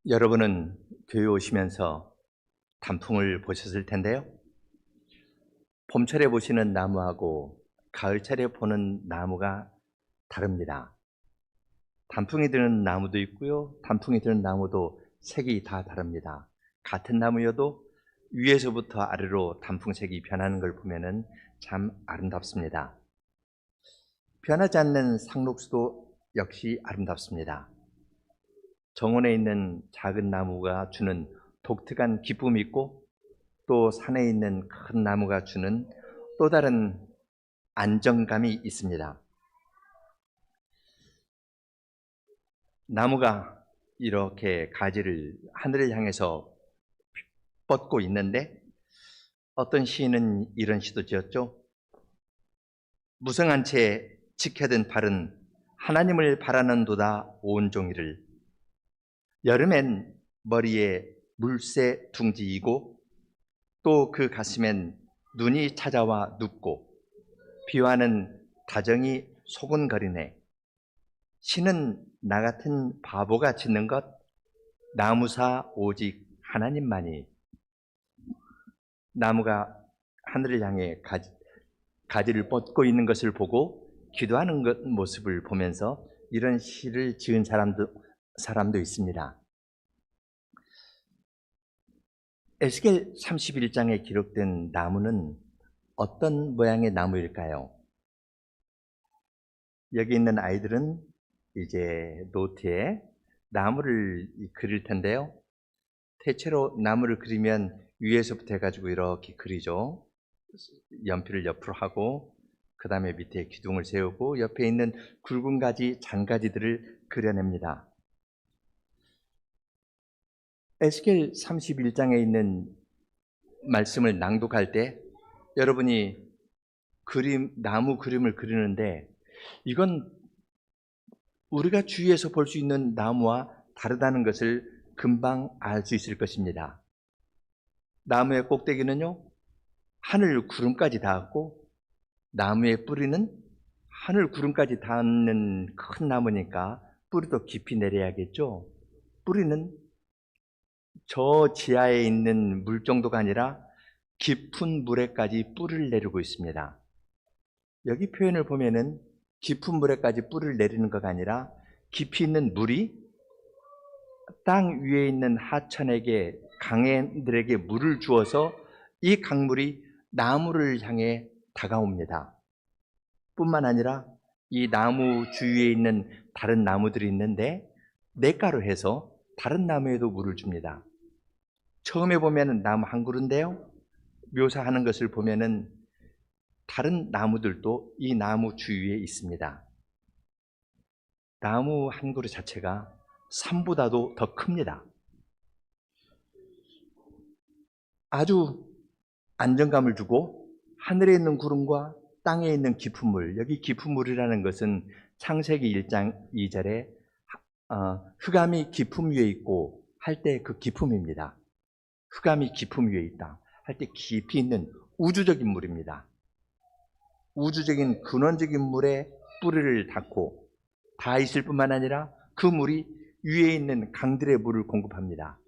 여러분은 교회 오시면서 단풍을 보셨을 텐데요. 봄철에 보시는 나무하고 가을철에 보는 나무가 다릅니다. 단풍이 드는 나무도 있고요. 단풍이 드는 나무도 색이 다 다릅니다. 같은 나무여도 위에서부터 아래로 단풍색이 변하는 걸 보면은 참 아름답습니다. 변하지 않는 상록수도 역시 아름답습니다. 정원에 있는 작은 나무가 주는 독특한 기쁨이 있고, 또 산에 있는 큰 나무가 주는 또 다른 안정감이 있습니다. 나무가 이렇게 가지를 하늘을 향해서 뻗고 있는데, 어떤 시인은 이런 시도 지었죠. 무성한 채 지켜든 발은 하나님을 바라는도다 온종일을. 여름엔 머리에 물새 둥지이고, 또 그 가슴엔 눈이 찾아와 눕고, 비와는 다정히 소곤거리네. 신은 나 같은 바보가 짓는 것, 나무사 오직 하나님만이. 나무가 하늘을 향해 가지를 뻗고 있는 것을 보고 기도하는 모습을 보면서 이런 시를 지은 사람도 있습니다. 에스겔 31장에 기록된 나무는 어떤 모양의 나무일까요? 여기 있는 아이들은 이제 노트에 나무를 그릴 텐데요. 대체로 나무를 그리면 위에서부터 해가지고 이렇게 그리죠. 연필을 옆으로 하고, 그 다음에 밑에 기둥을 세우고, 옆에 있는 굵은 가지, 잔가지들을 그려냅니다. 에스겔 31장에 있는 말씀을 낭독할 때 여러분이 나무 그림을 그리는데, 이건 우리가 주위에서 볼 수 있는 나무와 다르다는 것을 금방 알 수 있을 것입니다. 나무의 꼭대기는요, 하늘 구름까지 닿았고, 나무의 뿌리는 하늘 구름까지 닿는 큰 나무니까 뿌리도 깊이 내려야겠죠. 뿌리는 저 지하에 있는 물 정도가 아니라 깊은 물에까지 뿌리를 내리고 있습니다. 여기 표현을 보면은 깊은 물에까지 뿌리를 내리는 것가 아니라 깊이 있는 물이 땅 위에 있는 하천에게, 강들에게 물을 주어서 이 강물이 나무를 향해 다가옵니다. 뿐만 아니라 이 나무 주위에 있는 다른 나무들이 있는데 냇가로 해서 다른 나무에도 물을 줍니다. 처음에 보면은 나무 한 그루인데요, 묘사하는 것을 보면은 다른 나무들도 이 나무 주위에 있습니다. 나무 한 그루 자체가 산보다도 더 큽니다. 아주 안정감을 주고, 하늘에 있는 구름과 땅에 있는 깊은 물, 여기 깊은 물이라는 것은 창세기 1장 2절에 흑암이 깊음 위에 있고 할 때 그 깊음입니다. 흑암이 깊음 위에 있다 할 때 깊이 있는 우주적인 물입니다. 우주적인 근원적인 물에 뿌리를 닿고 다 있을 뿐만 아니라 그 물이 위에 있는 강들의 물을 공급합니다.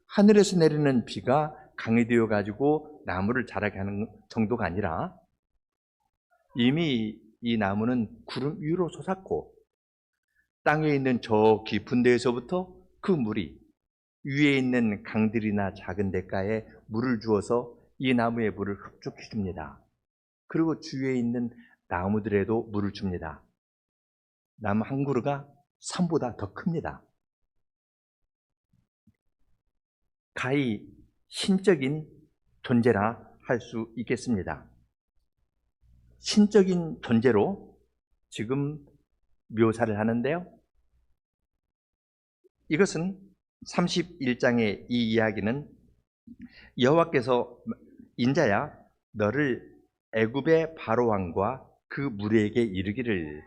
하늘에서 내리는 비가 강이 되어 가지고 나무를 자라게 하는 정도가 아니라 이미 이 나무는 구름 위로 솟았고, 땅에 있는 저 깊은 데에서부터 그 물이 위에 있는 강들이나 작은 냇가에 물을 주어서 이 나무에 물을 흡족해 줍니다. 그리고 주위에 있는 나무들에도 물을 줍니다. 나무 한 그루가 산보다 더 큽니다. 가히 신적인 존재라 할 수 있겠습니다. 신적인 존재로 지금 묘사를 하는데요, 이것은 31장의 이 이야기는 여호와께서 인자야 너를 애굽의 바로 왕과 그 무리에게 이르기를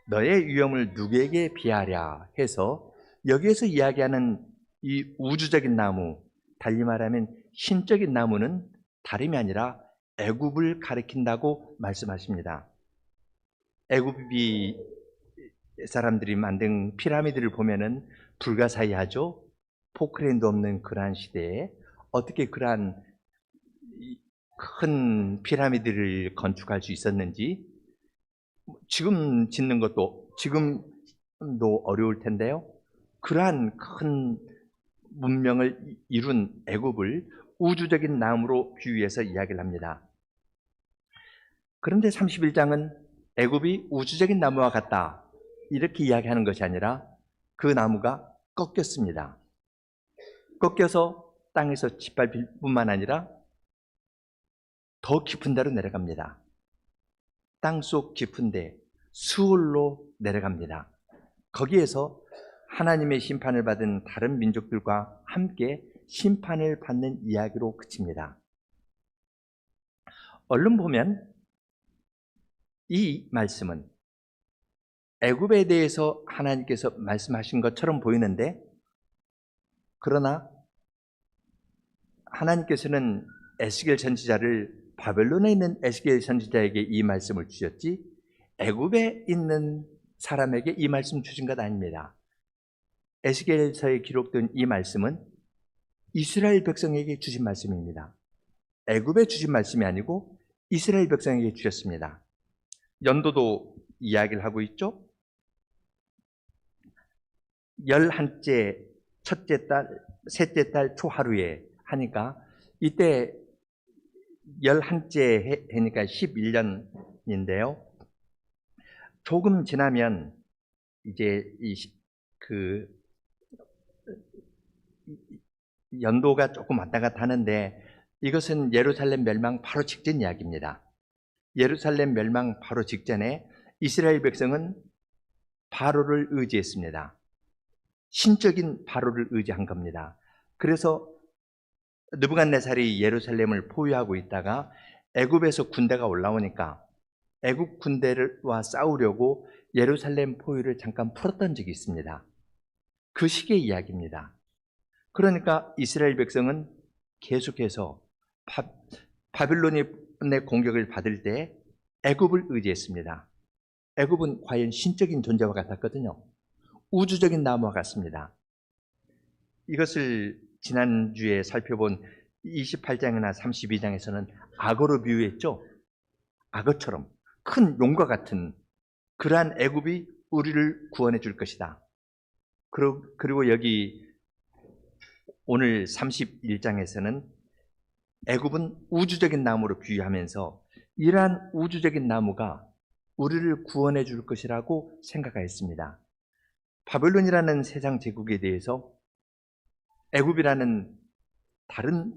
너의 위엄을 누구에게 비하랴 해서 여기에서 이야기하는 이 우주적인 나무, 달리 말하면 신적인 나무는 다름이 아니라 애굽을 가리킨다고 말씀하십니다. 애굽이 사람들이 만든 피라미드를 보면은 불가사의하죠. 포크레인도 없는 그러한 시대에 어떻게 그러한 큰 피라미드를 건축할 수 있었는지, 지금 짓는 것도 지금도 어려울 텐데요. 그러한 큰 문명을 이룬 애굽을 우주적인 나무로 비유해서 이야기를 합니다. 그런데 31장은 애굽이 우주적인 나무와 같다, 이렇게 이야기하는 것이 아니라 그 나무가 꺾였습니다. 꺾여서 땅에서 짓밟힐 뿐만 아니라 더 깊은 데로 내려갑니다. 땅속 깊은 데 수월로 내려갑니다. 거기에서 하나님의 심판을 받은 다른 민족들과 함께 심판을 받는 이야기로 그칩니다. 얼른 보면 이 말씀은 애굽에 대해서 하나님께서 말씀하신 것처럼 보이는데, 그러나 하나님께서는 에스겔 선지자를 바벨론에 있는 에스겔 선지자에게 이 말씀을 주셨지 애굽에 있는 사람에게 이 말씀 주신 것 아닙니다. 에스겔서에 기록된 이 말씀은 이스라엘 백성에게 주신 말씀입니다. 애굽에 주신 말씀이 아니고 이스라엘 백성에게 주셨습니다. 연도도 이야기를 하고 있죠. 11째 첫째 달, 셋째 달 초하루에 하니까, 이때 11째 해니까 11년인데요. 조금 지나면 이제 그 연도가 조금 왔다 갔다 하는데, 이것은 예루살렘 멸망 바로 직전 이야기입니다. 예루살렘 멸망 바로 직전에 이스라엘 백성은 바로를 의지했습니다. 신적인 바로를 의지한 겁니다. 그래서 느부갓네살이 예루살렘을 포위하고 있다가 애굽에서 군대가 올라오니까 애굽 군대와 싸우려고 예루살렘 포위를 잠깐 풀었던 적이 있습니다. 그 시기의 이야기입니다. 그러니까 이스라엘 백성은 계속해서 바빌론의 공격을 받을 때 애굽을 의지했습니다. 애굽은 과연 신적인 존재와 같았거든요. 우주적인 나무와 같습니다. 이것을 지난주에 살펴본 28장이나 32장에서는 악어로 비유했죠. 악어처럼 큰 용과 같은 그러한 애굽이 우리를 구원해 줄 것이다. 그리고 여기 오늘 31장에서는 애굽은 우주적인 나무로 비유하면서 이러한 우주적인 나무가 우리를 구원해 줄 것이라고 생각하였습니다. 바벨론이라는 세상 제국에 대해서 애굽이라는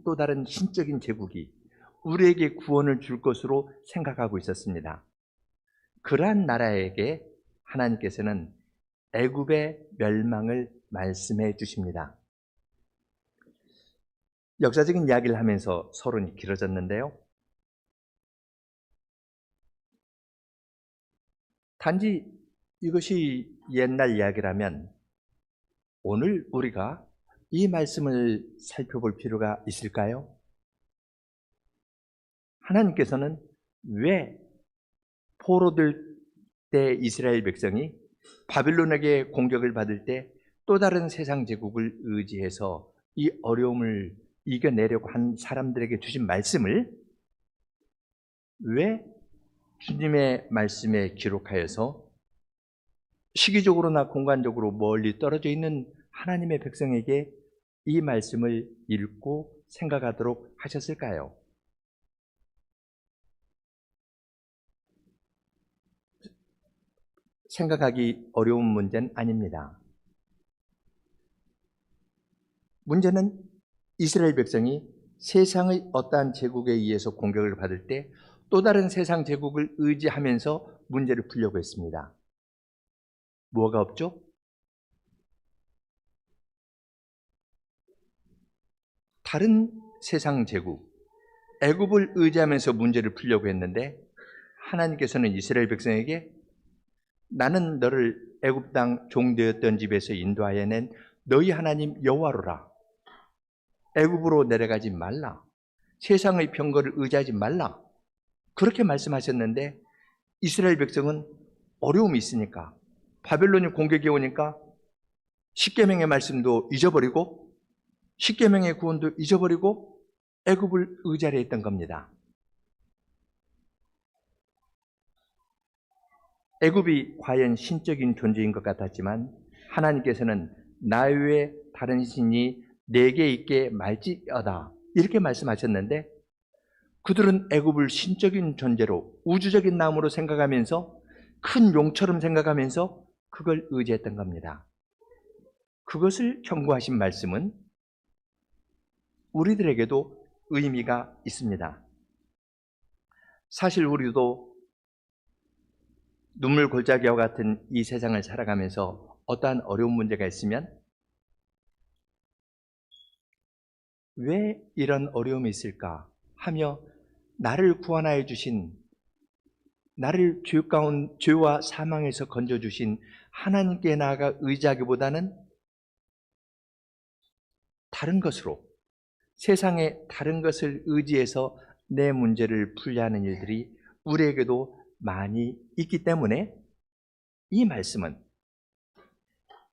또 다른 신적인 제국이 우리에게 구원을 줄 것으로 생각하고 있었습니다. 그러한 나라에게 하나님께서는 애굽의 멸망을 말씀해 주십니다. 역사적인 이야기를 하면서 서론이 길어졌는데요. 단지 이것이 옛날 이야기라면 오늘 우리가 이 말씀을 살펴볼 필요가 있을까요? 하나님께서는 왜 포로될 때 이스라엘 백성이 바빌론에게 공격을 받을 때 또 다른 세상 제국을 의지해서 이 어려움을 이겨내려고 한 사람들에게 주신 말씀을 왜 주님의 말씀에 기록하여서 시기적으로나 공간적으로 멀리 떨어져 있는 하나님의 백성에게 이 말씀을 읽고 생각하도록 하셨을까요? 생각하기 어려운 문제는 아닙니다. 문제는 이스라엘 백성이 세상의 어떠한 제국에 의해서 공격을 받을 때 또 다른 세상 제국을 의지하면서 문제를 풀려고 했습니다. 뭐가 없죠? 다른 세상 제국, 애굽을 의지하면서 문제를 풀려고 했는데 하나님께서는 이스라엘 백성에게 나는 너를 애굽 땅 종되었던 집에서 인도하여 낸 너희 하나님 여호와로라. 애굽으로 내려가지 말라. 세상의 병거를 의지하지 말라. 그렇게 말씀하셨는데 이스라엘 백성은 어려움이 있으니까 바벨론이 공격해 오니까 십계명의 말씀도 잊어버리고 십계명의 구원도 잊어버리고 애굽을 의지하려 했던 겁니다. 애굽이 과연 신적인 존재인 것 같았지만 하나님께서는 나 외에 다른 신이 내게 있게 말지어다 이렇게 말씀하셨는데, 그들은 애굽을 신적인 존재로 우주적인 나무로 생각하면서 큰 용처럼 생각하면서 그걸 의지했던 겁니다. 그것을 경고하신 말씀은 우리들에게도 의미가 있습니다. 사실 우리도 눈물 골짜기와 같은 이 세상을 살아가면서 어떠한 어려운 문제가 있으면 왜 이런 어려움이 있을까 하며 나를 구원하여 주신, 나를 죄와 사망에서 건져주신 하나님께 나아가 의지하기보다는 다른 것으로, 세상의 다른 것을 의지해서 내 문제를 풀려 하는 일들이 우리에게도 많이 있기 때문에 이 말씀은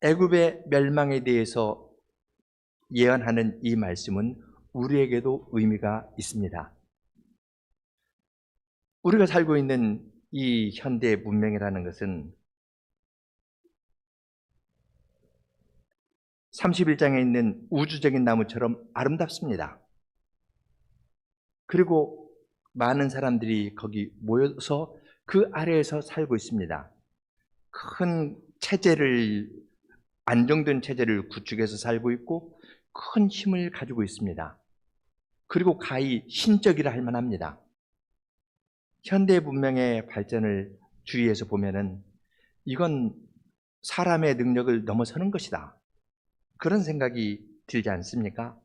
애굽의 멸망에 대해서 예언하는 이 말씀은 우리에게도 의미가 있습니다. 우리가 살고 있는 이 현대 문명이라는 것은 31장에 있는 우주적인 나무처럼 아름답습니다. 그리고 많은 사람들이 거기 모여서 그 아래에서 살고 있습니다. 큰 체제를, 안정된 체제를 구축해서 살고 있고 큰 힘을 가지고 있습니다. 그리고 가히 신적이라 할 만합니다. 현대 문명의 발전을 주위에서 보면은 이건 사람의 능력을 넘어서는 것이다, 그런 생각이 들지 않습니까?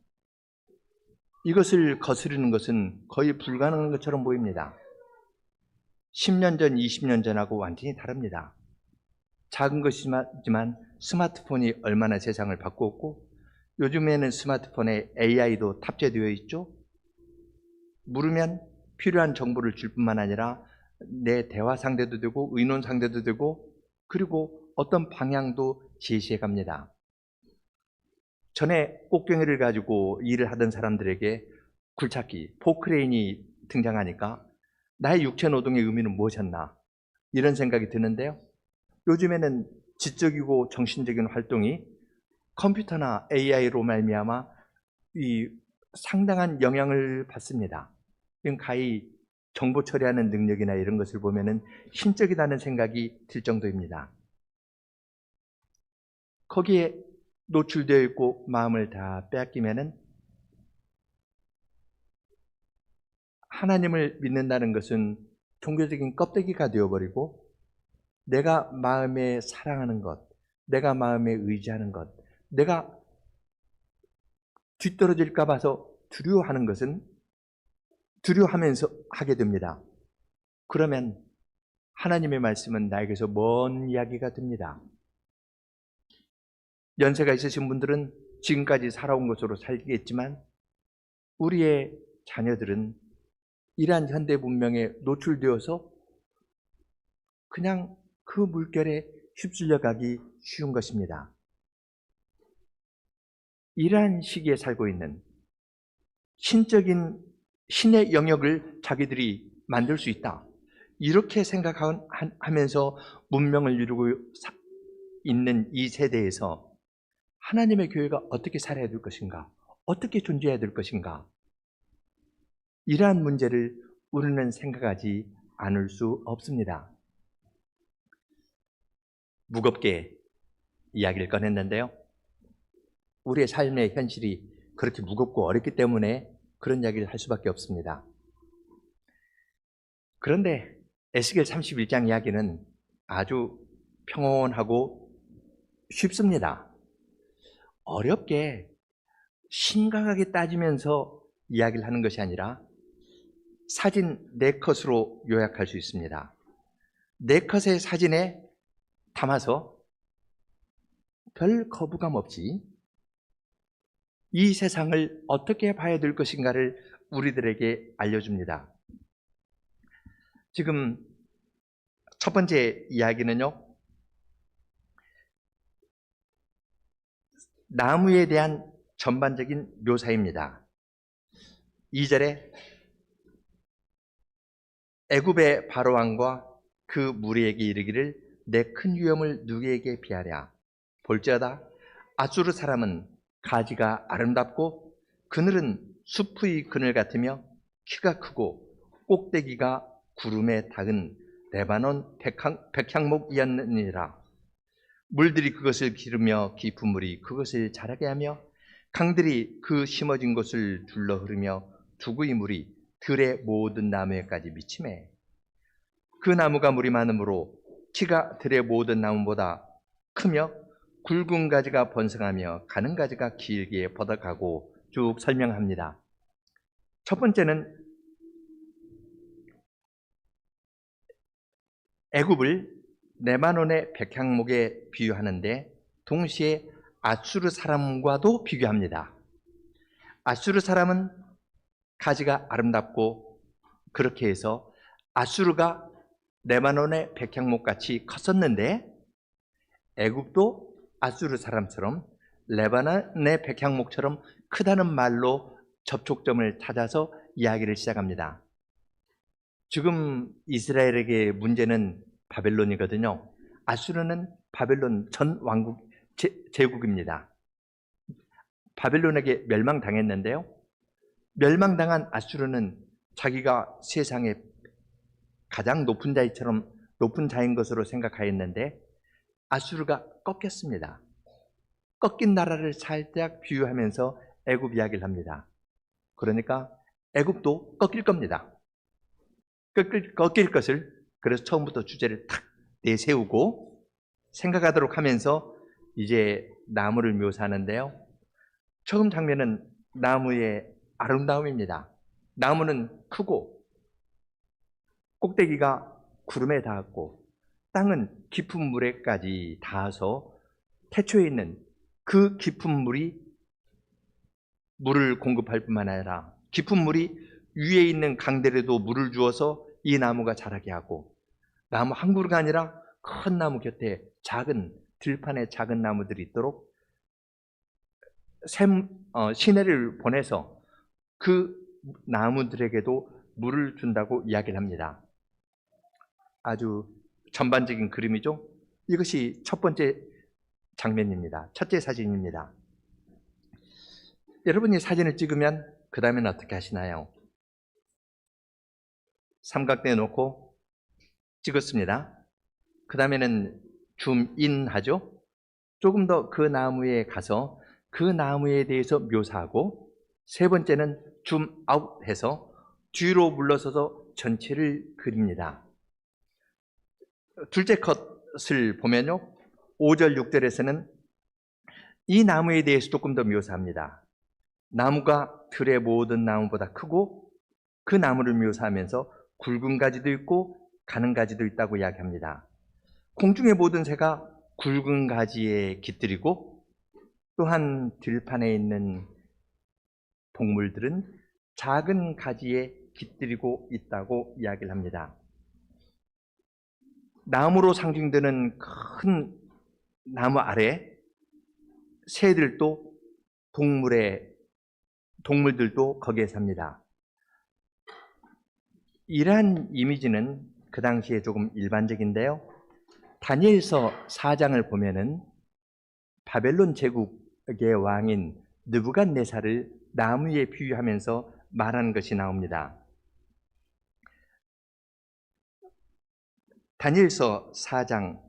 이것을 거스르는 것은 거의 불가능한 것처럼 보입니다. 10년 전, 20년 전하고 완전히 다릅니다. 작은 것이지만 스마트폰이 얼마나 세상을 바꾸었고, 요즘에는 스마트폰에 AI도 탑재되어 있죠. 물으면 필요한 정보를 줄 뿐만 아니라 내 대화 상대도 되고 의논 상대도 되고, 그리고 어떤 방향도 제시해 갑니다. 전에 꽃갱이를 가지고 일을 하던 사람들에게 굴착기, 포크레인이 등장하니까 나의 육체 노동의 의미는 무엇이었나, 이런 생각이 드는데요. 요즘에는 지적이고 정신적인 활동이 컴퓨터나 AI로 말미암아 이 상당한 영향을 받습니다. 이건 가히 정보 처리하는 능력이나 이런 것을 보면은 신적이라는 생각이 들 정도입니다. 거기에 노출되어 있고 마음을 다 빼앗기면은 하나님을 믿는다는 것은 종교적인 껍데기가 되어버리고, 내가 마음에 사랑하는 것, 내가 마음에 의지하는 것, 내가 뒤떨어질까 봐서 두려워하는 것은 두려워하면서 하게 됩니다. 그러면 하나님의 말씀은 나에게서 먼 이야기가 됩니다. 연세가 있으신 분들은 지금까지 살아온 것으로 살겠지만 우리의 자녀들은 이러한 현대 문명에 노출되어서 그냥 그 물결에 휩쓸려 가기 쉬운 것입니다. 이러한 시기에 살고 있는, 신적인 신의 영역을 자기들이 만들 수 있다, 이렇게 생각하면서 문명을 이루고 있는 이 세대에서 하나님의 교회가 어떻게 살아야 될 것인가, 어떻게 존재해야 될 것인가, 이러한 문제를 우리는 생각하지 않을 수 없습니다. 무겁게 이야기를 꺼냈는데요, 우리의 삶의 현실이 그렇게 무겁고 어렵기 때문에 그런 이야기를 할 수밖에 없습니다. 그런데 에스겔 31장 이야기는 아주 평온하고 쉽습니다. 어렵게 심각하게 따지면서 이야기를 하는 것이 아니라 사진 4컷으로 요약할 수 있습니다. 4컷의 사진에 담아서 별 거부감 없이 이 세상을 어떻게 봐야 될 것인가를 우리들에게 알려줍니다. 지금 첫 번째 이야기는요, 나무에 대한 전반적인 묘사입니다. 2절에 애굽의 바로왕과 그 무리에게 이르기를 내 큰 위엄을 누구에게 비하랴. 볼지어다 아수르 사람은 가지가 아름답고 그늘은 숲의 그늘 같으며 키가 크고 꼭대기가 구름에 닿은 레바논 백향목이었느니라. 물들이 그것을 기르며 깊은 물이 그것을 자라게 하며 강들이 그 심어진 곳을 둘러 흐르며 두구의 물이 들의 모든 나무에까지 미치매. 그 나무가 물이 많으므로 키가 들의 모든 나무보다 크며 굵은 가지가 번성하며 가는 가지가 길게 뻗어가고 쭉 설명합니다. 첫 번째는 애굽을 레바논의 백향목에 비유하는데 동시에 아수르 사람과도 비교합니다. 아수르 사람은 가지가 아름답고 그렇게 해서 아수르가 레바논의 백향목같이 컸었는데 애굽도 아수르 사람처럼 레바논의 백향목처럼 크다는 말로 접촉점을 찾아서 이야기를 시작합니다. 지금 이스라엘에게 문제는 바벨론이거든요. 아수르는 바벨론 전 왕국 제국입니다. 바벨론에게 멸망당했는데요. 멸망당한 아수르는 자기가 세상에 가장 높은 자인 것으로 생각하였는데 아수르가 꺾였습니다. 꺾인 나라를 살짝 비유하면서 애굽 이야기를 합니다. 그러니까 애굽도 꺾일 겁니다. 꺾일 것을 그래서 처음부터 주제를 탁 내세우고 생각하도록 하면서 이제 나무를 묘사하는데요. 처음 장면은 나무의 아름다움입니다. 나무는 크고 꼭대기가 구름에 닿았고 땅은 깊은 물에까지 닿아서 태초에 있는 그 깊은 물이 물을 공급할 뿐만 아니라 깊은 물이 위에 있는 강들에도 물을 주어서 이 나무가 자라게 하고 나무 한 그루가 아니라 큰 나무 곁에 작은 들판에 작은 나무들이 있도록 시내를 보내서 그 나무들에게도 물을 준다고 이야기를 합니다. 아주 전반적인 그림이죠. 이것이 첫 번째 장면입니다. 첫째 사진입니다. 여러분이 사진을 찍으면 그 다음에는 어떻게 하시나요? 삼각대 놓고 찍었습니다. 그 다음에는 줌인 하죠. 조금 더 그 나무에 가서 그 나무에 대해서 묘사하고 세 번째는 줌아웃 해서 뒤로 물러서서 전체를 그립니다. 둘째 컷을 보면요. 5절, 6절에서는 이 나무에 대해서 조금 더 묘사합니다. 나무가 들의 모든 나무보다 크고 그 나무를 묘사하면서 굵은 가지도 있고 가는 가지도 있다고 이야기합니다. 공중의 모든 새가 굵은 가지에 깃들이고 또한 들판에 있는 동물들은 작은 가지에 깃들이고 있다고 이야기를 합니다. 나무로 상징되는 큰 나무 아래 새들도 동물들도 거기에 삽니다. 이러한 이미지는 그 당시에 조금 일반적인데요. 다니엘서 4장을 보면은 바벨론 제국의 왕인 느부갓네살을 나무에 비유하면서 말하는 것이 나옵니다. 다니엘서 4장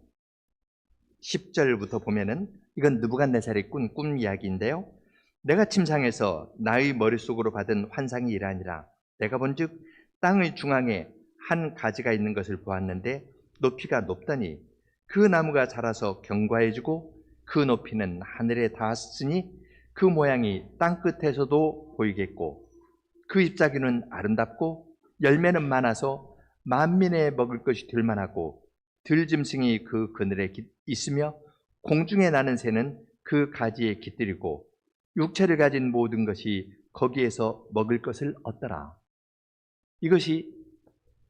10절부터 보면은 이건 느부갓네살이 꾼 꿈 이야기인데요. 내가 침상에서 나의 머릿속으로 받은 환상이 이러하니라. 내가 본즉 땅의 중앙에 한 가지가 있는 것을 보았는데 높이가 높더니 그 나무가 자라서 견고해지고 그 높이는 하늘에 닿았으니 그 모양이 땅 끝에서도 보이겠고 그 잎사귀는 아름답고 열매는 많아서 만민에 먹을 것이 될 만하고 들짐승이 그 그늘에 있으며 공중에 나는 새는 그 가지에 깃들이고 육체를 가진 모든 것이 거기에서 먹을 것을 얻더라. 이것이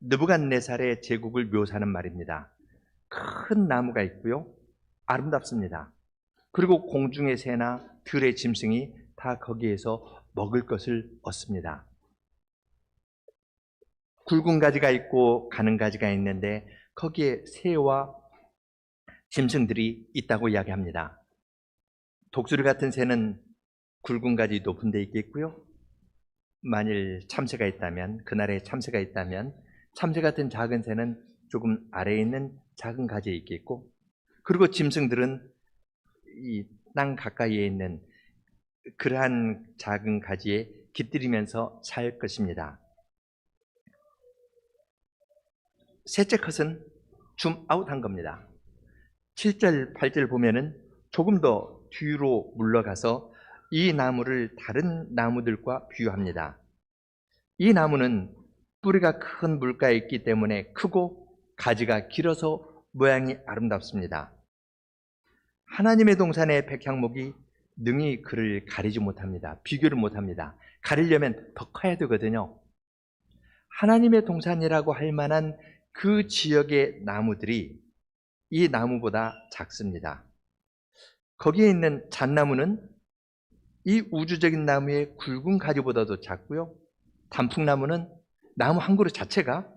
느부갓네살의 제국을 묘사하는 말입니다. 큰 나무가 있고요. 아름답습니다. 그리고 공중의 새나 들의 짐승이 다 거기에서 먹을 것을 얻습니다. 굵은 가지가 있고 가는 가지가 있는데 거기에 새와 짐승들이 있다고 이야기합니다. 독수리 같은 새는 굵은 가지 높은 데 있겠고요. 만일 참새가 있다면, 그날에 참새가 있다면 참새 같은 작은 새는 조금 아래에 있는 작은 가지에 있겠고, 그리고 짐승들은 이 땅 가까이에 있는 그러한 작은 가지에 깃들이면서 살 것입니다. 셋째 컷은 줌아웃한 겁니다. 7절, 8절 보면은 조금 더 뒤로 물러가서 이 나무를 다른 나무들과 비유합니다. 이 나무는 뿌리가 큰 물가에 있기 때문에 크고 가지가 길어서 모양이 아름답습니다. 하나님의 동산의 백향목이 능히 그를 가리지 못합니다. 비교를 못합니다. 가리려면 더 커야 되거든요. 하나님의 동산이라고 할 만한 그 지역의 나무들이 이 나무보다 작습니다. 거기에 있는 잣나무는 이 우주적인 나무의 굵은 가지보다도 작고요. 단풍나무는 나무 한 그루 자체가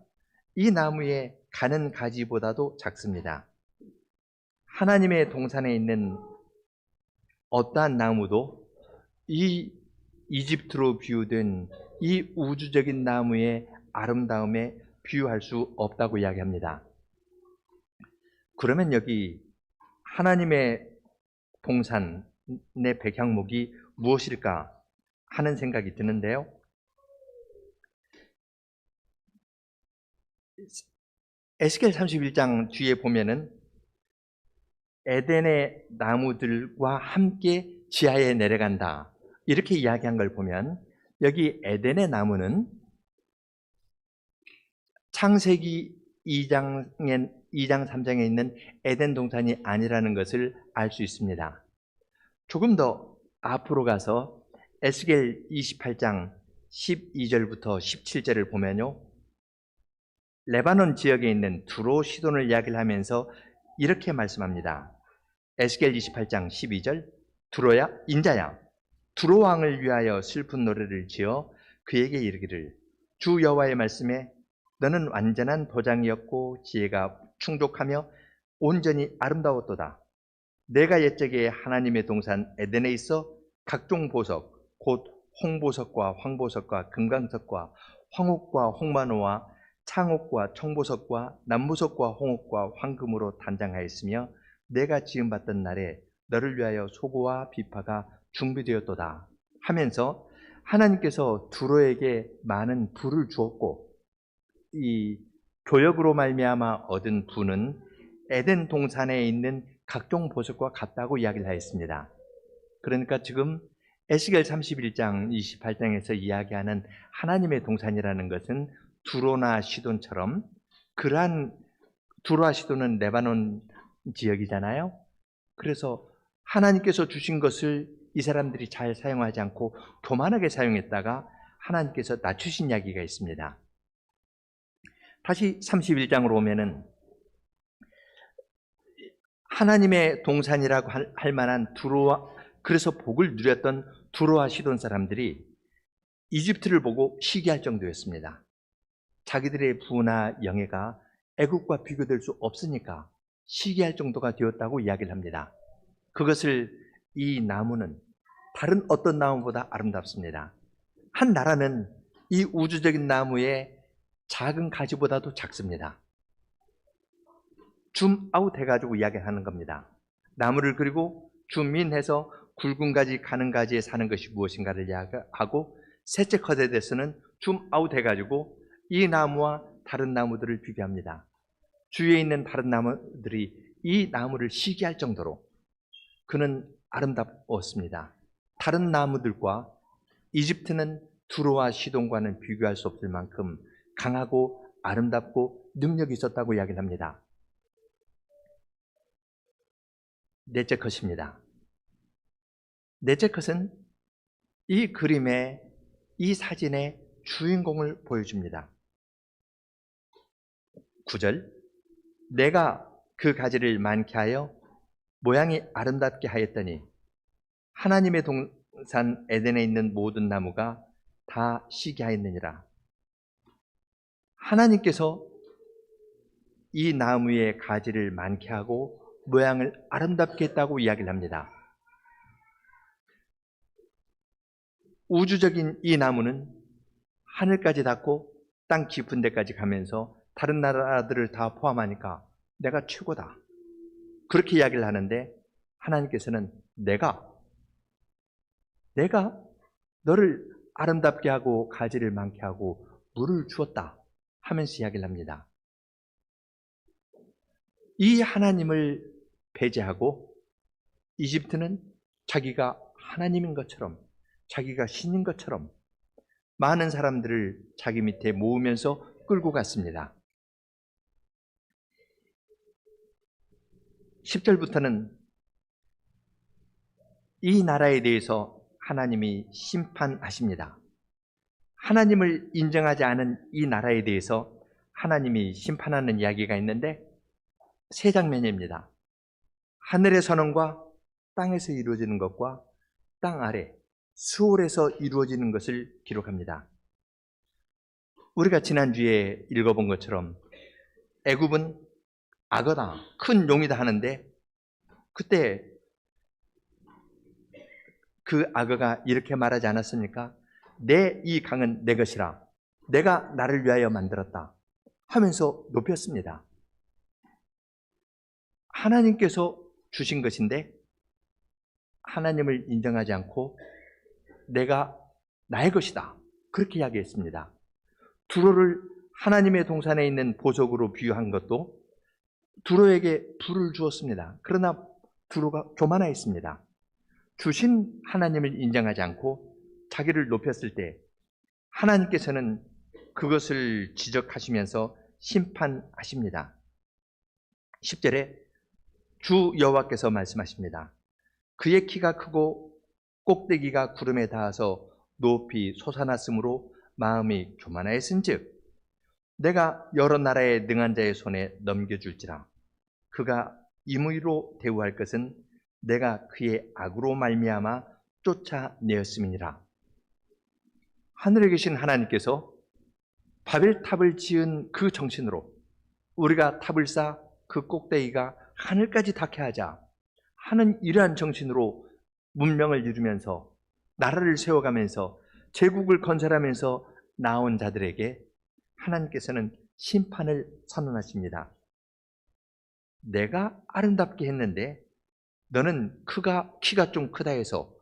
이 나무의 가는 가지보다도 작습니다. 하나님의 동산에 있는 어떠한 나무도 이 이집트로 비유된 이 우주적인 나무의 아름다움에 비유할 수 없다고 이야기합니다. 그러면 여기 하나님의 동산의 백향목이 무엇일까 하는 생각이 드는데요. 에스겔 31장 뒤에 보면은 에덴의 나무들과 함께 지하에 내려간다 이렇게 이야기한 걸 보면 여기 에덴의 나무는 창세기 2장 3장에 있는 에덴 동산이 아니라는 것을 알 수 있습니다. 조금 더 앞으로 가서 에스겔 28장 12절부터 17절을 보면요. 레바논 지역에 있는 두로 시돈을 이야기를 하면서 이렇게 말씀합니다. 에스겔 28장 12절 두로야 인자야 두로 왕을 위하여 슬픈 노래를 지어 그에게 이르기를 주 여호와의 말씀에 너는 완전한 도장이었고 지혜가 충족하며 온전히 아름다웠도다. 내가 옛적에 하나님의 동산 에덴에 있어 각종 보석 곧 홍보석과 황보석과 금강석과 황옥과 홍만호와 창옥과 청보석과 남보석과 홍옥과 황금으로 단장하였으며 내가 지음받던 날에 너를 위하여 소고와 비파가 준비되었도다 하면서 하나님께서 두로에게 많은 부를 주었고 이 교역으로 말미암아 얻은 부는 에덴 동산에 있는 각종 보석과 같다고 이야기를 하였습니다. 그러니까 지금 에스겔 31장 28장에서 이야기하는 하나님의 동산이라는 것은 두로나 시돈처럼 그러한 두로와 시돈은 레바논 지역이잖아요. 그래서 하나님께서 주신 것을 이 사람들이 잘 사용하지 않고 교만하게 사용했다가 하나님께서 낮추신 이야기가 있습니다. 다시 31장으로 오면은 하나님의 동산이라고 할 만한 두로와 그래서 복을 누렸던 두로와 시돈 사람들이 이집트를 보고 시기할 정도였습니다. 자기들의 부나 영예가 애국과 비교될 수 없으니까 시기할 정도가 되었다고 이야기를 합니다. 그것을 이 나무는 다른 어떤 나무보다 아름답습니다. 한 나라는 이 우주적인 나무의 작은 가지보다도 작습니다. 줌아웃 해가지고 이야기하는 겁니다. 나무를 그리고 줌인해서 굵은 가지, 가는 가지에 사는 것이 무엇인가를 이야기하고 셋째 컷에 대해서는 줌아웃 해가지고 이 나무와 다른 나무들을 비교합니다. 주위에 있는 다른 나무들이 이 나무를 시기할 정도로 그는 아름다웠습니다. 다른 나무들과 이집트는 두로와 시돈과는 비교할 수 없을 만큼 강하고 아름답고 능력이 있었다고 이야기를 합니다. 넷째 컷입니다. 넷째 컷은 이 그림의 이 사진의 주인공을 보여줍니다. 9절 내가 그 가지를 많게 하여 모양이 아름답게 하였더니 하나님의 산 에덴에 있는 모든 나무가 다 시기하였느니라. 하나님께서 이 나무의 가지를 많게 하고 모양을 아름답게 했다고 이야기를 합니다. 우주적인 이 나무는 하늘까지 닿고 땅 깊은 데까지 가면서 다른 나라들을 다 포함하니까 내가 최고다. 그렇게 이야기를 하는데 하나님께서는 내가 너를 아름답게 하고 가지를 많게 하고 물을 주었다 하면서 이야기를 합니다. 이 하나님을 배제하고 이집트는 자기가 하나님인 것처럼, 자기가 신인 것처럼 많은 사람들을 자기 밑에 모으면서 끌고 갔습니다. 10절부터는 이 나라에 대해서 하나님이 심판하십니다. 하나님을 인정하지 않은 이 나라에 대해서 하나님이 심판하는 이야기가 있는데 세 장면입니다. 하늘의 선언과 땅에서 이루어지는 것과 땅 아래 수월에서 이루어지는 것을 기록합니다. 우리가 지난주에 읽어본 것처럼 애굽은 악어다, 큰 용이다 하는데 그때 그 악어가 이렇게 말하지 않았습니까? 내 이 강은 내 것이라, 내가 나를 위하여 만들었다 하면서 높였습니다. 하나님께서 주신 것인데 하나님을 인정하지 않고 내가 나의 것이다 그렇게 이야기했습니다. 두로를 하나님의 동산에 있는 보석으로 비유한 것도 두로에게 불을 주었습니다. 그러나 두로가 교만하였습니다. 주신 하나님을 인정하지 않고 자기를 높였을 때 하나님께서는 그것을 지적하시면서 심판하십니다. 10절에 주 여호와께서 말씀하십니다. 그의 키가 크고 꼭대기가 구름에 닿아서 높이 솟아났으므로 마음이 교만하였은즉 내가 여러 나라의 능한 자의 손에 넘겨줄지라. 그가 임의로 대우할 것은 내가 그의 악으로 말미암아 쫓아내었음이니라. 하늘에 계신 하나님께서 바벨탑을 지은 그 정신으로 우리가 탑을 쌓아 그 꼭대기가 하늘까지 닿게 하자 하는 이러한 정신으로 문명을 이루면서 나라를 세워가면서 제국을 건설하면서 나온 자들에게 하나님께서는 심판을 선언하십니다. 내가 아름답게 했는데 너는 키가 좀 크다 해서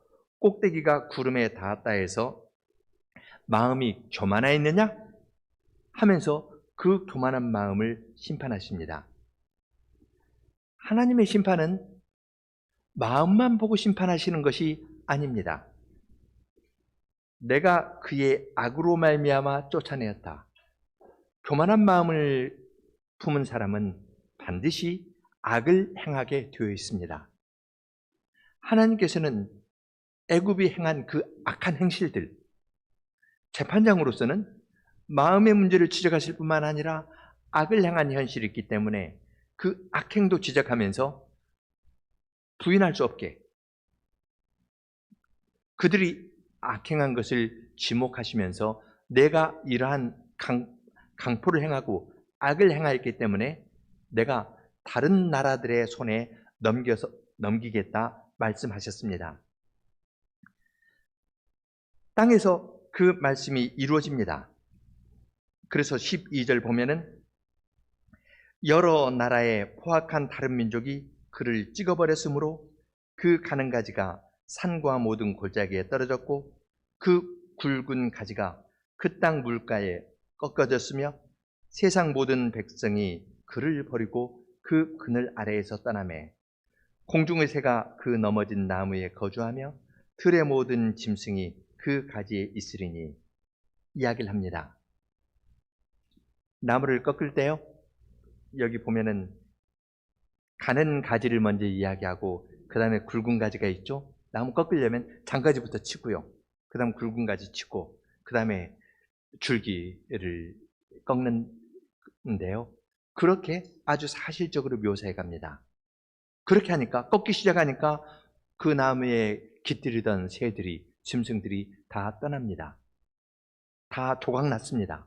꼭대기가 구름에 닿았다 해서 마음이 교만하였느냐? 하면서 그 교만한 마음을 심판하십니다. 하나님의 심판은 마음만 보고 심판하시는 것이 아닙니다. 내가 그의 악으로 말미암아 쫓아내었다. 교만한 마음을 품은 사람은 반드시 악을 행하게 되어 있습니다. 하나님께서는 애굽이 행한 그 악한 행실들, 재판장으로서는 마음의 문제를 지적하실 뿐만 아니라 악을 행한 현실이 있기 때문에 그 악행도 지적하면서 부인할 수 없게 그들이 악행한 것을 지목하시면서 내가 이러한 강포를 행하고 악을 행하였기 때문에 내가 다른 나라들의 손에 넘기겠다 말씀하셨습니다. 땅에서 그 말씀이 이루어집니다. 그래서 12절 보면은 여러 나라의 포악한 다른 민족이 그를 찍어버렸으므로 그 가는 가지가 산과 모든 골짜기에 떨어졌고 그 굵은 가지가 그 땅 물가에 꺾어졌으며 세상 모든 백성이 그를 버리고 그 그늘 아래에서 떠나매 공중의 새가 그 넘어진 나무에 거주하며 들의 모든 짐승이 그 가지에 있으리니 이야기를 합니다. 나무를 꺾을 때요, 여기 보면은 가는 가지를 먼저 이야기하고 그 다음에 굵은 가지가 있죠. 나무 꺾으려면 장가지부터 치고요, 그 다음 굵은 가지 치고 그 다음에 줄기를 꺾는데요, 그렇게 아주 사실적으로 묘사해 갑니다. 그렇게 하니까, 꺾기 시작하니까 그 나무의 깃들이던 새들이, 짐승들이 다 떠납니다. 다 조각났습니다.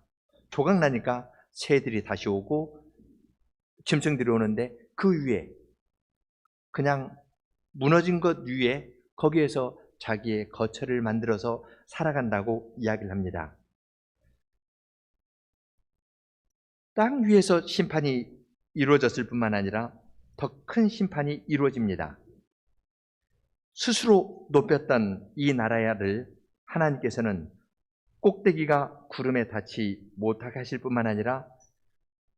조각나니까 새들이 다시 오고 짐승들이 오는데 그 위에 그냥 무너진 것 위에 거기에서 자기의 거처를 만들어서 살아간다고 이야기를 합니다. 땅 위에서 심판이 이루어졌을 뿐만 아니라 더 큰 심판이 이루어집니다. 스스로 높였던 이 나라를 하나님께서는 꼭대기가 구름에 닿지 못하게 하실 뿐만 아니라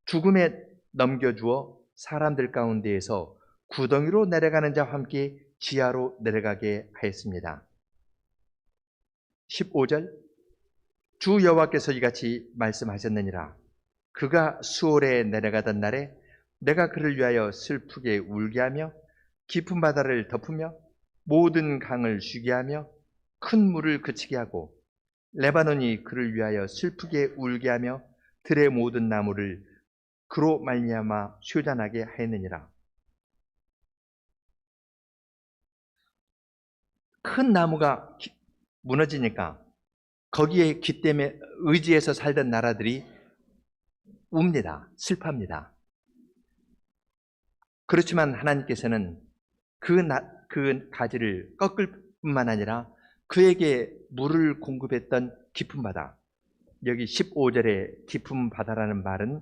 죽음에 넘겨주어 사람들 가운데에서 구덩이로 내려가는 자와 함께 지하로 내려가게 하였습니다. 15절 주 여호와께서 이같이 말씀하셨느니라. 그가 수월에 내려가던 날에 내가 그를 위하여 슬프게 울게 하며 깊은 바다를 덮으며 모든 강을 쉬게 하며 큰 물을 그치게 하고 레바논이 그를 위하여 슬프게 울게 하며 들의 모든 나무를 그로 말미암아 휴전하게 하였느니라. 큰 나무가 무너지니까 거기에 기때문에 의지해서 살던 나라들이 웁니다. 슬퍼합니다. 그렇지만 하나님께서는 그 가지를 꺾을 뿐만 아니라 그에게 물을 공급했던 깊은 바다, 여기 15절에 깊은 바다라는 말은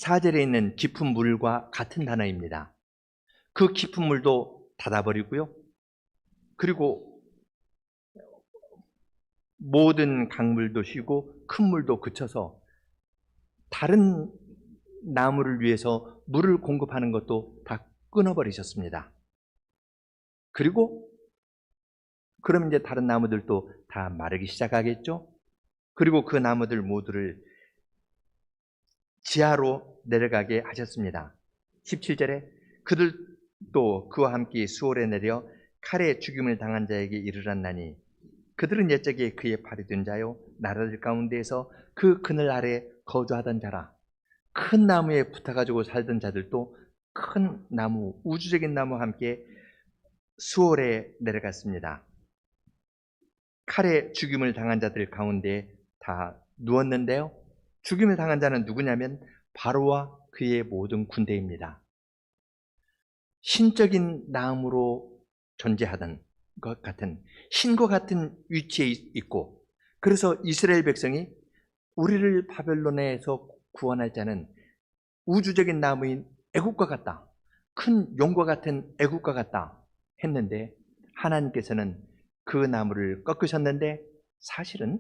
4절에 있는 깊은 물과 같은 단어입니다. 그 깊은 물도 닫아버리고요. 그리고 모든 강물도 쉬고 큰 물도 그쳐서 다른 나무를 위해서 물을 공급하는 것도 다 끊어버리셨습니다. 그리고 그럼 이제 다른 나무들도 다 마르기 시작하겠죠? 그리고 그 나무들 모두를 지하로 내려가게 하셨습니다. 17절에 그들도 그와 함께 수월에 내려 칼에 죽임을 당한 자에게 이르렀나니 그들은 옛적에 그의 팔이 된 자요 나라들 가운데에서 그 그늘 아래 거주하던 자라. 큰 나무에 붙어가지고 살던 자들도 큰 나무, 우주적인 나무와 함께 수월에 내려갔습니다. 칼에 죽임을 당한 자들 가운데 다 누웠는데요. 죽임을 당한 자는 누구냐면 바로와 그의 모든 군대입니다. 신적인 나무로 존재하던 것 같은 신과 같은 위치에 있고, 그래서 이스라엘 백성이 우리를 바벨론에서 구원할 자는 우주적인 나무인 애국과 같다, 큰 용과 같은 애국과 같다 했는데 하나님께서는 그 나무를 꺾으셨는데 사실은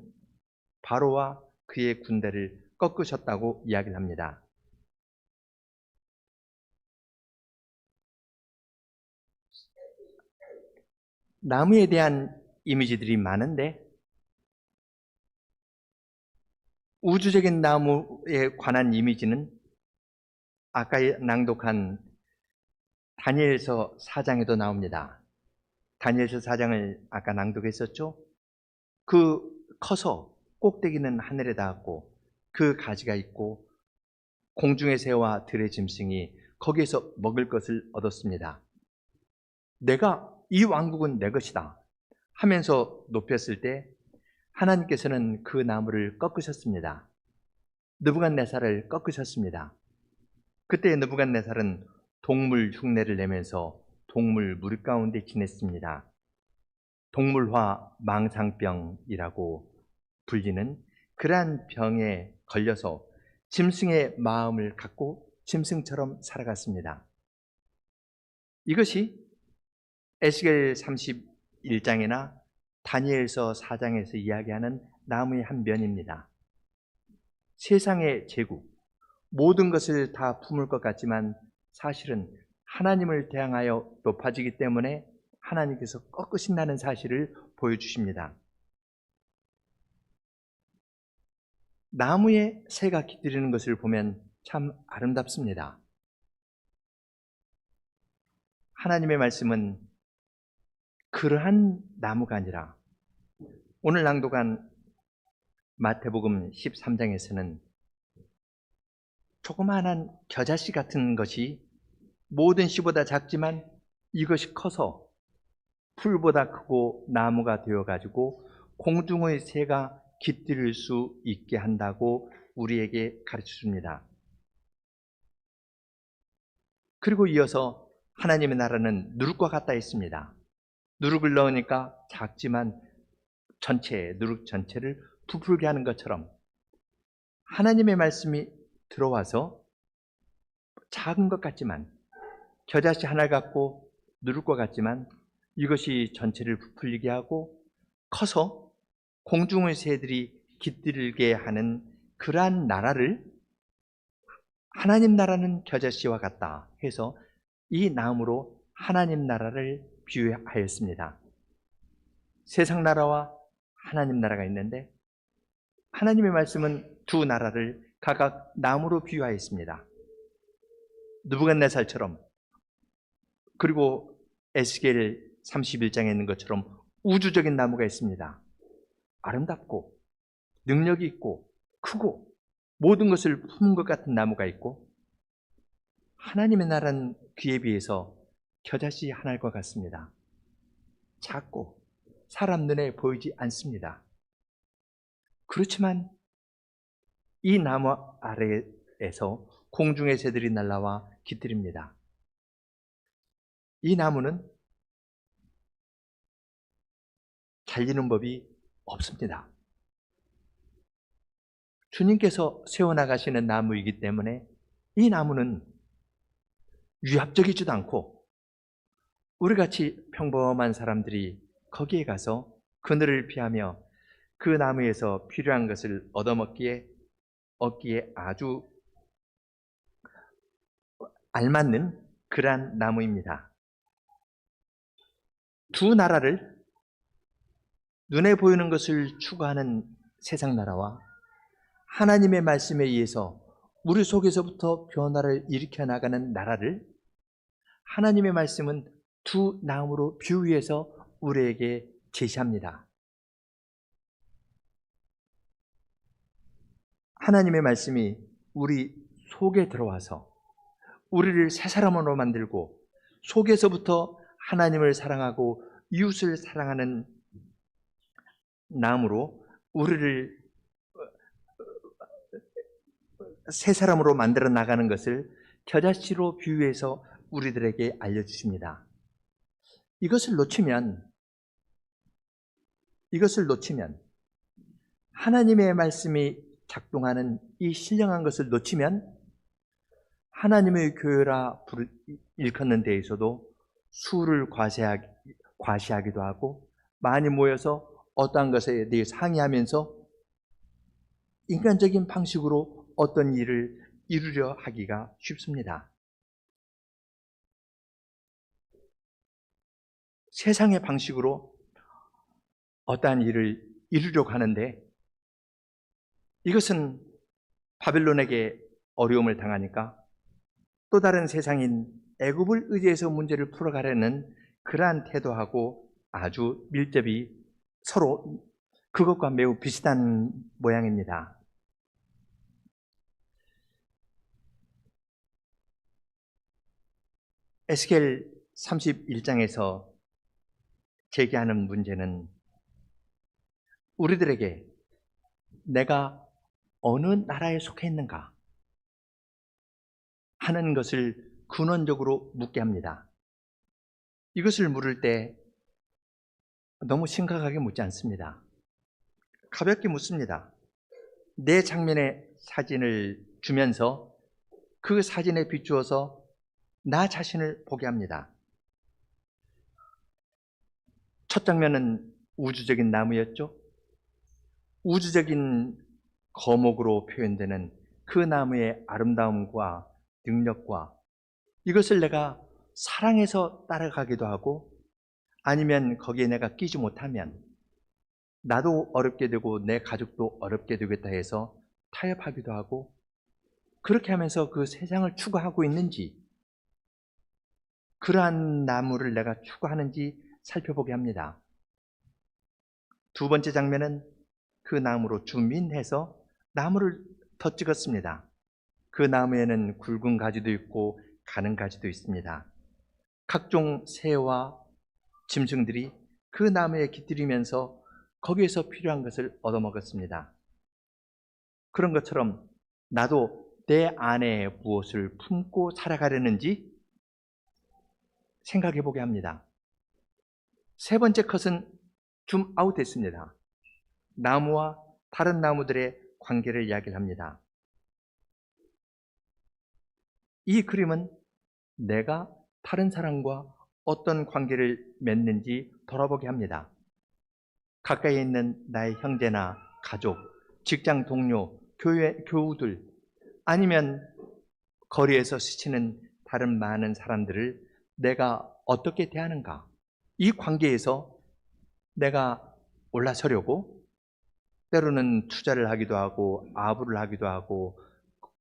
바로와 그의 군대를 꺾으셨다고 이야기를 합니다. 나무에 대한 이미지들이 많은데 우주적인 나무에 관한 이미지는 아까 낭독한 다니엘서 4장에도 나옵니다. 다니엘서 4장을 아까 낭독했었죠? 그 커서 꼭대기는 하늘에 닿았고 그 가지가 있고 공중의 새와 들의 짐승이 거기에서 먹을 것을 얻었습니다. 내가 이 왕국은 내 것이다 하면서 높였을 때 하나님께서는 그 나무를 꺾으셨습니다. 느부갓네살을 꺾으셨습니다. 그때 느부갓네살은 동물 흉내를 내면서 동물 무리 가운데 지냈습니다. 동물화 망상병이라고 불리는 그러한 병에 걸려서 짐승의 마음을 갖고 짐승처럼 살아갔습니다. 이것이 에스겔 31장이나 다니엘서 4장에서 이야기하는 나무의 한 면입니다. 세상의 제국, 모든 것을 다 품을 것 같지만 사실은 하나님을 대항하여 높아지기 때문에 하나님께서 꺾으신다는 사실을 보여주십니다. 나무에 새가 깃들이는 것을 보면 참 아름답습니다. 하나님의 말씀은 그러한 나무가 아니라 오늘 낭독한 마태복음 13장에서는 조그마한 겨자씨 같은 것이 모든 씨보다 작지만 이것이 커서 풀보다 크고 나무가 되어가지고 공중의 새가 깃들일 수 있게 한다고 우리에게 가르쳐 줍니다. 그리고 이어서 하나님의 나라는 누룩과 같다 했습니다. 누룩을 넣으니까 작지만 누룩 전체를 부풀게 하는 것처럼 하나님의 말씀이 들어와서 작은 것 같지만 겨자씨 하나를 갖고 누룩과 같지만 이것이 전체를 부풀리게 하고 커서 공중의 새들이 깃들게 하는 그러한 나라를 하나님 나라는 겨자씨와 같다 해서 이 나무로 하나님 나라를 비유하였습니다. 세상 나라와 하나님 나라가 있는데 하나님의 말씀은 두 나라를 각각 나무로 비유하였습니다. 느부갓네살처럼 그리고 에스겔 31장에 있는 것처럼 우주적인 나무가 있습니다. 아름답고 능력이 있고 크고 모든 것을 품은 것 같은 나무가 있고 하나님의 나라는 그에 비해서 겨자씨 하나과 같습니다. 작고 사람 눈에 보이지 않습니다. 그렇지만 이 나무 아래에서 공중의 새들이 날아와 깃들입니다. 이 나무는 잘리는 법이 없습니다. 주님께서 세워나가시는 나무이기 때문에 이 나무는 위압적이지도 않고 우리같이 평범한 사람들이 거기에 가서 그늘을 피하며 그 나무에서 필요한 것을 얻기에 아주 알맞는 그러한 나무입니다. 두 나라를 눈에 보이는 것을 추구하는 세상 나라와 하나님의 말씀에 의해서 우리 속에서부터 변화를 일으켜 나가는 나라를 하나님의 말씀은 두 나무로 비유해서 우리에게 제시합니다. 하나님의 말씀이 우리 속에 들어와서 우리를 새 사람으로 만들고 속에서부터 하나님을 사랑하고 이웃을 사랑하는 나무로 우리를 새 사람으로 만들어 나가는 것을 겨자씨로 비유해서 우리들에게 알려주십니다. 이것을 놓치면 하나님의 말씀이 작동하는 이 신령한 것을 놓치면 하나님의 교회라 일컫는 데에서도 수를 과시하기도 하고 많이 모여서 어떠한 것에 대해 상의하면서 인간적인 방식으로 어떤 일을 이루려 하기가 쉽습니다. 세상의 방식으로 어떠한 일을 이루려고 하는데 이것은 바벨론에게 어려움을 당하니까 또 다른 세상인 애굽을 의지해서 문제를 풀어가려는 그러한 태도하고 아주 밀접히 서로 그것과 매우 비슷한 모양입니다. 에스겔 31장에서 제기하는 문제는 우리들에게 내가 어느 나라에 속해 있는가 하는 것을 근원적으로 묻게 합니다. 이것을 물을 때 너무 심각하게 묻지 않습니다. 가볍게 묻습니다. 내 장면의 사진을 주면서 그 사진에 비추어서 나 자신을 보게 합니다. 첫 장면은 우주적인 나무였죠. 우주적인 거목으로 표현되는 그 나무의 아름다움과 능력과 이것을 내가 사랑해서 따라가기도 하고 아니면 거기에 내가 끼지 못하면 나도 어렵게 되고 내 가족도 어렵게 되겠다 해서 타협하기도 하고 그렇게 하면서 그 세상을 추구하고 있는지 그러한 나무를 내가 추구하는지 살펴보게 합니다. 두 번째 장면은 그 나무로 주민해서 나무를 더 찍었습니다. 그 나무에는 굵은 가지도 있고 가는 가지도 있습니다. 각종 새와 짐승들이 그 나무에 깃들이면서 거기에서 필요한 것을 얻어먹었습니다. 그런 것처럼 나도 내 안에 무엇을 품고 살아가려는지 생각해 보게 합니다. 세 번째 컷은 줌 아웃했습니다. 나무와 다른 나무들의 관계를 이야기를 합니다. 이 그림은 내가 다른 사람과 어떤 관계를 맺는지 돌아보게 합니다. 가까이 있는 나의 형제나 가족, 직장 동료, 교우들, 아니면 거리에서 스치는 다른 많은 사람들을 내가 어떻게 대하는가? 이 관계에서 내가 올라서려고 때로는 투자를 하기도 하고 아부를 하기도 하고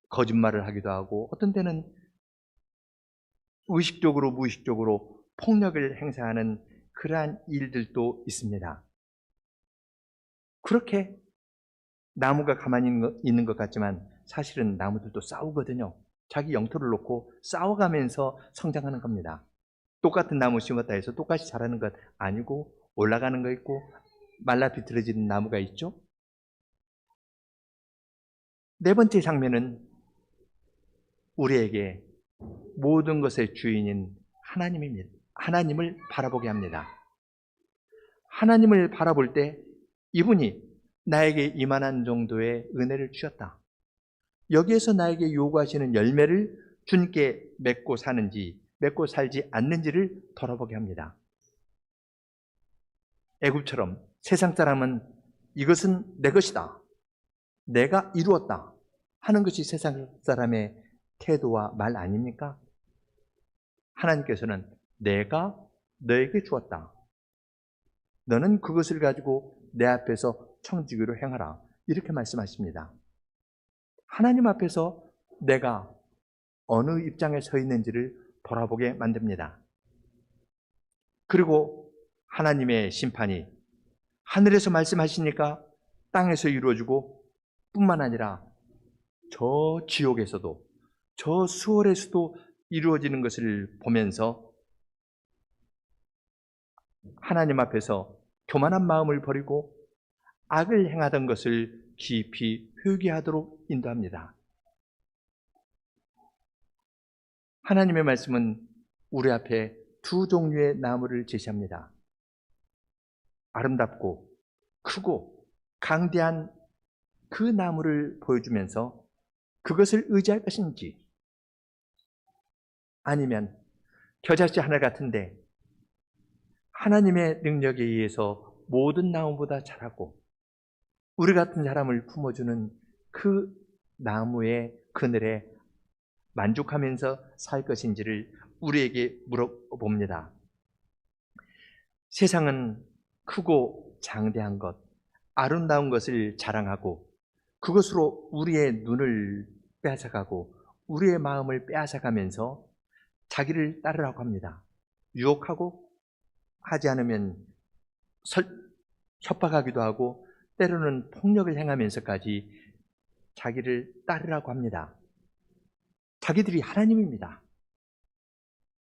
거짓말을 하기도 하고 어떤 때는 의식적으로 무의식적으로 폭력을 행사하는 그러한 일들도 있습니다. 그렇게 나무가 가만히 있는 것 같지만 사실은 나무들도 싸우거든요. 자기 영토를 놓고 싸워가면서 성장하는 겁니다. 똑같은 나무 심었다 해서 똑같이 자라는 것 아니고 올라가는 거 있고 말라 비틀어지는 나무가 있죠. 네 번째 장면은 우리에게 모든 것의 주인인 하나님입니다. 하나님을 바라보게 합니다. 하나님을 바라볼 때 이분이 나에게 이만한 정도의 은혜를 주셨다. 여기에서 나에게 요구하시는 열매를 주님께 맺고 사는지 맺고 살지 않는지를 돌아보게 합니다. 애굽처럼 세상 사람은 이것은 내 것이다, 내가 이루었다 하는 것이 세상 사람의 태도와 말 아닙니까? 하나님께서는 내가 너에게 주었다, 너는 그것을 가지고 내 앞에서 청지기로 행하라, 이렇게 말씀하십니다. 하나님 앞에서 내가 어느 입장에 서 있는지를 돌아보게 만듭니다. 그리고 하나님의 심판이 하늘에서 말씀하시니까 땅에서 이루어지고 뿐만 아니라 저 지옥에서도 저 수월에서도 이루어지는 것을 보면서 하나님 앞에서 교만한 마음을 버리고 악을 행하던 것을 깊이 회개하도록 인도합니다. 하나님의 말씀은 우리 앞에 두 종류의 나무를 제시합니다. 아름답고 크고 강대한 그 나무를 보여주면서 그것을 의지할 것인지, 아니면 겨자씨 하나 같은데 하나님의 능력에 의해서 모든 나무보다 자라고 우리 같은 사람을 품어주는 그 나무의 그늘에 만족하면서 살 것인지를 우리에게 물어봅니다. 세상은 크고 장대한 것, 아름다운 것을 자랑하고 그것으로 우리의 눈을 빼앗아가고 우리의 마음을 빼앗아가면서 자기를 따르라고 합니다. 유혹하고 하지 않으면 협박하기도 하고 때로는 폭력을 행하면서까지 자기를 따르라고 합니다. 자기들이 하나님입니다.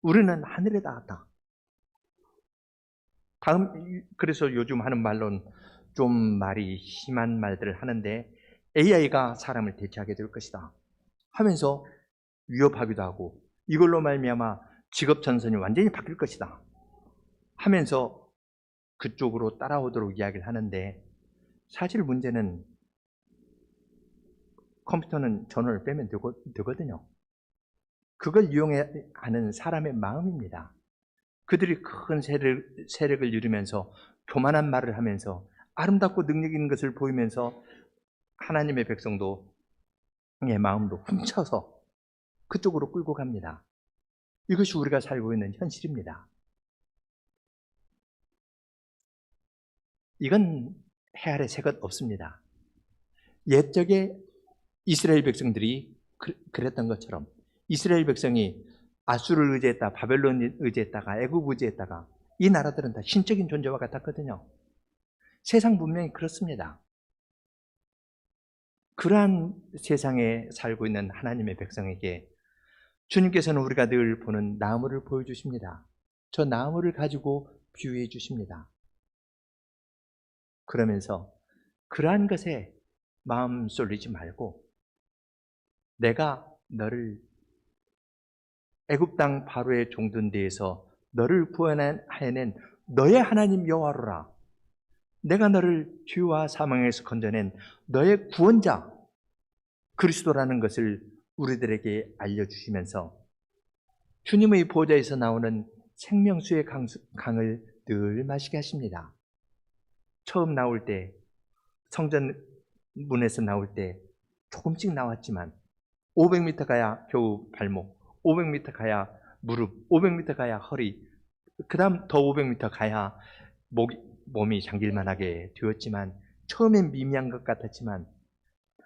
우리는 하늘에 닿았다. 그래서 요즘 하는 말로는 좀 말이 심한 말들을 하는데 AI가 사람을 대체하게 될 것이다 하면서 위협하기도 하고 이걸로 말미암아 직업 전선이 완전히 바뀔 것이다 하면서 그쪽으로 따라오도록 이야기를 하는데, 사실 문제는 컴퓨터는 전원을 빼면 되거든요. 그걸 이용하는 사람의 마음입니다. 그들이 큰 세력을 이루면서 교만한 말을 하면서 아름답고 능력 있는 것을 보이면서 하나님의 백성의 마음도 훔쳐서 그쪽으로 끌고 갑니다. 이것이 우리가 살고 있는 현실입니다. 이건 해 아래 새 것 없습니다. 옛적에 이스라엘 백성들이 그랬던 것처럼 이스라엘 백성이 아수르를 의지했다, 바벨론을 의지했다가 애굽 의지했다가 이 나라들은 다 신적인 존재와 같았거든요. 세상 분명히 그렇습니다. 그러한 세상에 살고 있는 하나님의 백성에게 주님께서는 우리가 늘 보는 나무를 보여주십니다. 저 나무를 가지고 비유해 주십니다. 그러면서 그러한 것에 마음 쏠리지 말고 내가 너를 애굽 땅 바로의 종된 데에서 너를 구원하여낸 너의 하나님 여호와로라. 내가 너를 죄와 사망에서 건져낸 너의 구원자 그리스도라는 것을 우리들에게 알려주시면서 주님의 보좌에서 나오는 생명수의 강을 늘 마시게 하십니다. 처음 나올 때 성전 문에서 나올 때 조금씩 나왔지만 500m 가야 겨우 발목, 500m 가야 무릎, 500m 가야 허리, 그 다음 더 500m 가야 몸이 잠길만하게 되었지만 처음엔 미미한 것 같았지만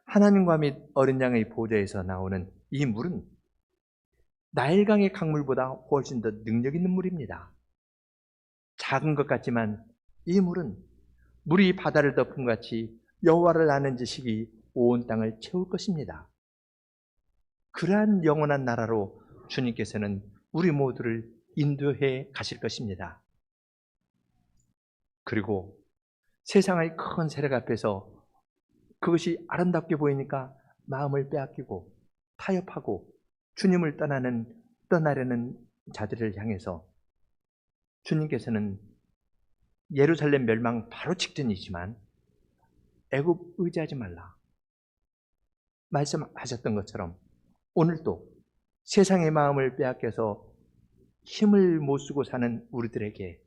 하나님과 및 어린 양의 보좌에서 나오는 이 물은 나일강의 강물보다 훨씬 더 능력 있는 물입니다. 작은 것 같지만 이 물은 물이 바다를 덮은 같이 여호와를 아는 지식이 온 땅을 채울 것입니다. 그러한 영원한 나라로 주님께서는 우리 모두를 인도해 가실 것입니다. 그리고 세상의 큰 세력 앞에서 그것이 아름답게 보이니까 마음을 빼앗기고 타협하고 주님을 떠나려는 자들을 향해서 주님께서는 예루살렘 멸망 바로 직전이지만 애굽 의지하지 말라 말씀하셨던 것처럼 오늘도 세상의 마음을 빼앗겨서 힘을 못 쓰고 사는 우리들에게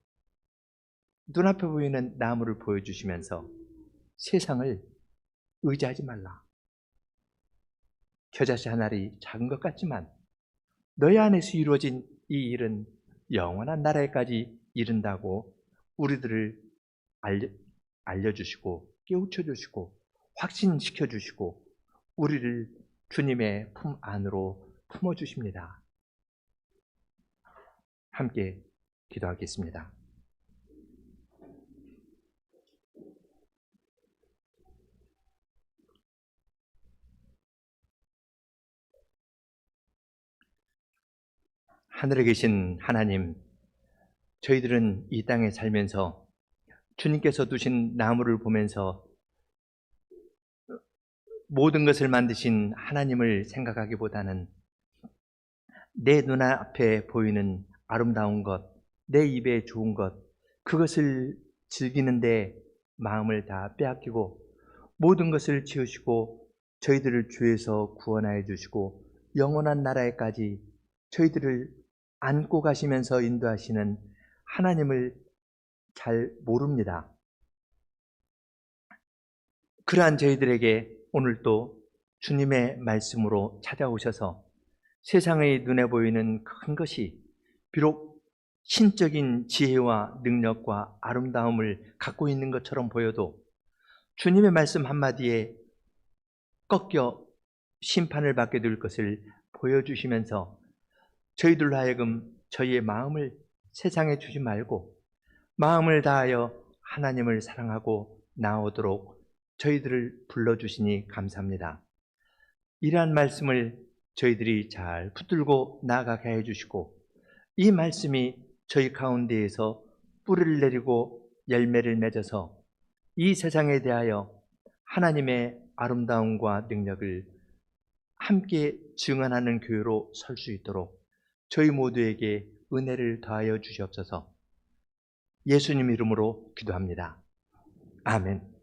눈앞에 보이는 나무를 보여주시면서 세상을 의지하지 말라. 겨자씨 한 알이 작은 것 같지만 너희 안에서 이루어진 이 일은 영원한 나라에까지 이른다고 우리들을 알려주시고 깨우쳐주시고 확신시켜주시고 우리를 주님의 품 안으로 품어주십니다. 함께 기도하겠습니다. 하늘에 계신 하나님, 저희들은 이 땅에 살면서 주님께서 두신 나무를 보면서 모든 것을 만드신 하나님을 생각하기보다는 내 눈앞에 보이는 아름다운 것, 내 입에 좋은 것, 그것을 즐기는데 마음을 다 빼앗기고 모든 것을 지으시고 저희들을 죄에서 구원하여 주시고 영원한 나라에까지 저희들을 안고 가시면서 인도하시는 하나님을 잘 모릅니다. 그러한 저희들에게 오늘도 주님의 말씀으로 찾아오셔서 세상의 눈에 보이는 큰 것이 비록 신적인 지혜와 능력과 아름다움을 갖고 있는 것처럼 보여도 주님의 말씀 한마디에 꺾여 심판을 받게 될 것을 보여주시면서 저희들로 하여금 저희의 마음을 세상에 주지 말고 마음을 다하여 하나님을 사랑하고 나오도록 저희들을 불러주시니 감사합니다. 이러한 말씀을 저희들이 잘 붙들고 나아가게 해주시고 이 말씀이 저희 가운데에서 뿌리를 내리고 열매를 맺어서 이 세상에 대하여 하나님의 아름다움과 능력을 함께 증언하는 교회로 설 수 있도록 저희 모두에게 은혜를 더하여 주시옵소서. 예수님 이름으로 기도합니다. 아멘.